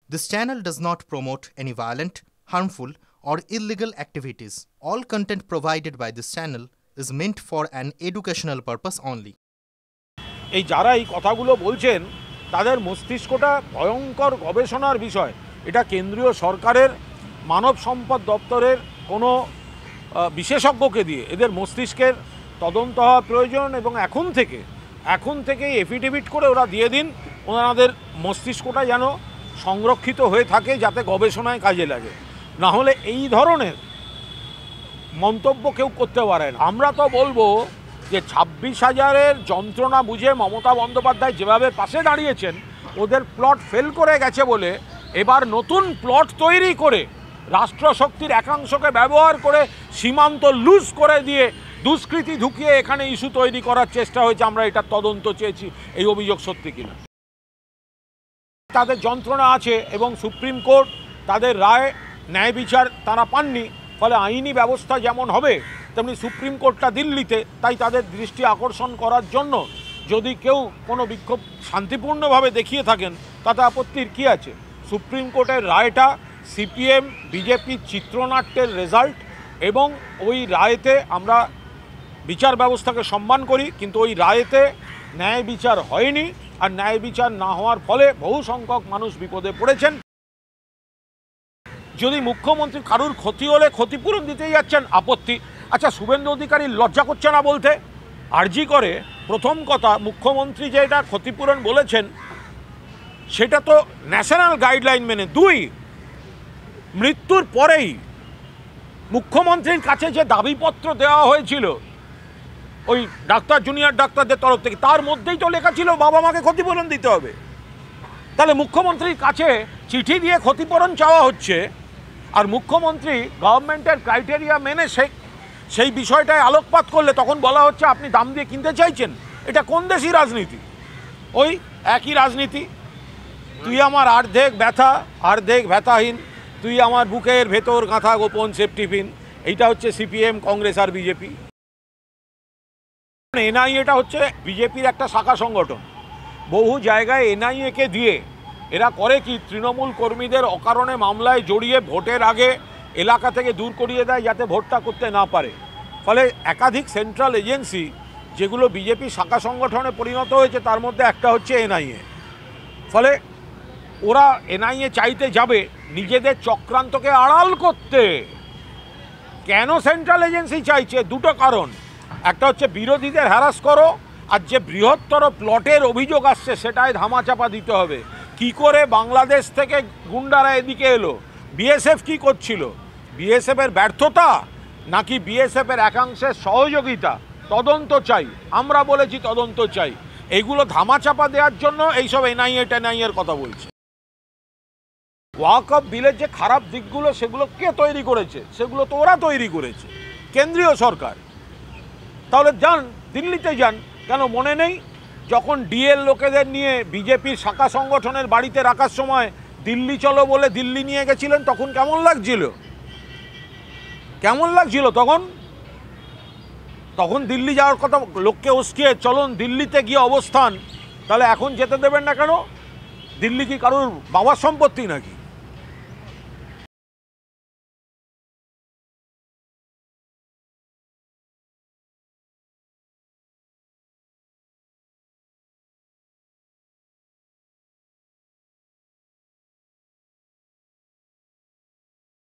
This channel does not promote any violent, harmful, or illegal activities. All content provided by this channel is meant for an educational purpose only. এই যারা এই কথাগুলো বলছেন তাদের মস্তিষ্কটা ভয়ঙ্কর গবেষণার বিষয়। এটা কেন্দ্রীয় সরকারের মানব সম্পদ দপ্তরের কোনো বিশেষজ্ঞকে দিয়ে এদের মস্তিষ্কের তদন্ত হওয়া প্রয়োজন এবং এখন থেকে এফিডেভিট করে ওরা দিয়ে দিন, ওনাদের মস্তিষ্কটা যেন সংরক্ষিত হয়ে থাকে যাতে গবেষণায় কাজে লাগে। না হলে এই ধরনের মন্তব্য কেউ করতে পারে না। আমরা তো বলবো যে 26,000-এর যন্ত্রণা বুঝে মমতা বন্দ্যোপাধ্যায় যেভাবে পাশে দাঁড়িয়েছেন, ওদের প্লট ফেল করে গেছে বলে এবার নতুন প্লট তৈরি করে রাষ্ট্রশক্তির একাংশকে ব্যবহার করে সীমান্ত লুজ করে দিয়ে দুষ্কৃতি ঢুকিয়ে এখানে ইস্যু তৈরি করার চেষ্টা হয়েছে। আমরা এটা তদন্ত চেয়েছি, এই অভিযোগ সত্যি কিনা। তাদের যন্ত্রণা আছে এবং সুপ্রিম কোর্ট তাদের রায় ন্যায় বিচার তারা পাননি, ফলে আইনি ব্যবস্থা যেমন হবে তেমনি সুপ্রিম কোর্টটা দিল্লিতে, তাই তাদের দৃষ্টি আকর্ষণ করার জন্য যদি কেউ কোনো বিক্ষোভ শান্তিপূর্ণভাবে দেখিয়ে থাকেন তাতে আপত্তির কী আছে। সুপ্রিম কোর্টের রায়টা সিপিএম বিজেপির চিত্রনাট্যের রেজাল্ট এবং ওই রায়েতে আমরা বিচার ব্যবস্থাকে সম্মান করি, কিন্তু ওই রায়েতে ন্যায় বিচার হয়নি, আর ন্যায় বিচার না হওয়ার ফলে বহু সংখ্যক মানুষ বিপদে পড়েছেন। যদি মুখ্যমন্ত্রী কারুর ক্ষতি হলে ক্ষতিপূরণ দিতেই যাচ্ছেন, আপত্তি। আচ্ছা, শুভেন্দু অধিকারী লজ্জা করছে না বলতে? আরজি করে প্রথম কথা, মুখ্যমন্ত্রী যে এটা ক্ষতিপূরণ বলেছেন সেটা তো ন্যাশনাল গাইডলাইন মেনে। 2, মৃত্যুর পরেই মুখ্যমন্ত্রীর কাছে যে দাবিপত্র দেওয়া হয়েছিল ওই ডাক্তার জুনিয়র ডাক্তারদের তরফ থেকে, তার মধ্যেই তো লেখা ছিল বাবা মাকে ক্ষতিপূরণ দিতে হবে। তাহলে মুখ্যমন্ত্রীর কাছে চিঠি দিয়ে ক্ষতিপূরণ চাওয়া হচ্ছে, আর মুখ্যমন্ত্রী গভর্নমেন্টের ক্রাইটেরিয়া মেনে সেই বিষয়টায় আলোকপাত করলে তখন বলা হচ্ছে আপনি দাম দিয়ে কিনতে চাইছেন। এটা কোন দেশি রাজনীতি? ওই একই রাজনীতি, তুই আমার আর্ধেক ব্যথাহীন, তুই আমার বুকের ভেতর গাঁথা গোপন সেফটি পিন। এইটা হচ্ছে সিপিএম, কংগ্রেস আর বিজেপি। এনআইএটা হচ্ছে বিজেপির একটা শাখা সংগঠন। বহু জায়গায় এনআইএকে দিয়ে এরা করে কি, তৃণমূল কর্মীদের অকারণে মামলায় জড়িয়ে ভোটের আগে এলাকা থেকে দূর করিয়ে দেয় যাতে ভোটটা করতে না পারে। ফলে একাধিক সেন্ট্রাল এজেন্সি যেগুলো বিজেপি শাখা সংগঠনে পরিণত হয়েছে তার মধ্যে একটা হচ্ছে এনআইএ। ফলে ওরা এনআইএ চাইতে যাবে নিজেদের চক্রান্তকে আড়াল করতে। কেন সেন্ট্রাল এজেন্সি চাইছে? দুটো কারণ। একটা হচ্ছে বিরোধীদের হ্যারাস করো, আর যে বৃহত্তর প্লটের অভিযোগ আসছে সেটাই ধামাচাপা দিতে হবে। কি করে বাংলাদেশ থেকে গুন্ডারা এদিকে এলো? বিএসএফ কি করছিল? বিএসএফের ব্যর্থতা নাকি বিএসএফের একাংশের সহযোগিতা? তদন্ত চাই, আমরা বলেছি তদন্ত চাই। এগুলো ধামাচাপা দেওয়ার জন্য এইসব এনআইএর কথা বলছে। ওয়াকফ বিলের যে খারাপ দিকগুলো সেগুলো কে তৈরি করেছে? সেগুলো তো ওরা তৈরি করেছে, কেন্দ্রীয় সরকার। তাহলে যান দিল্লিতে যান, কেন মনে নেই যখন ডিএল লোকেদের নিয়ে বিজেপির শাখা সংগঠনের বাড়িতে রাখার সময় দিল্লি চলো বলে দিল্লি নিয়ে গেছিলেন, তখন কেমন লাগছিল তখন দিল্লি যাওয়ার কথা লোককে উস্কিয়ে চলুন দিল্লিতে গিয়ে অবস্থান। তাহলে এখন যেতে দেবেন না কেন? দিল্লি কি কারোর বাবার সম্পত্তি নাকি?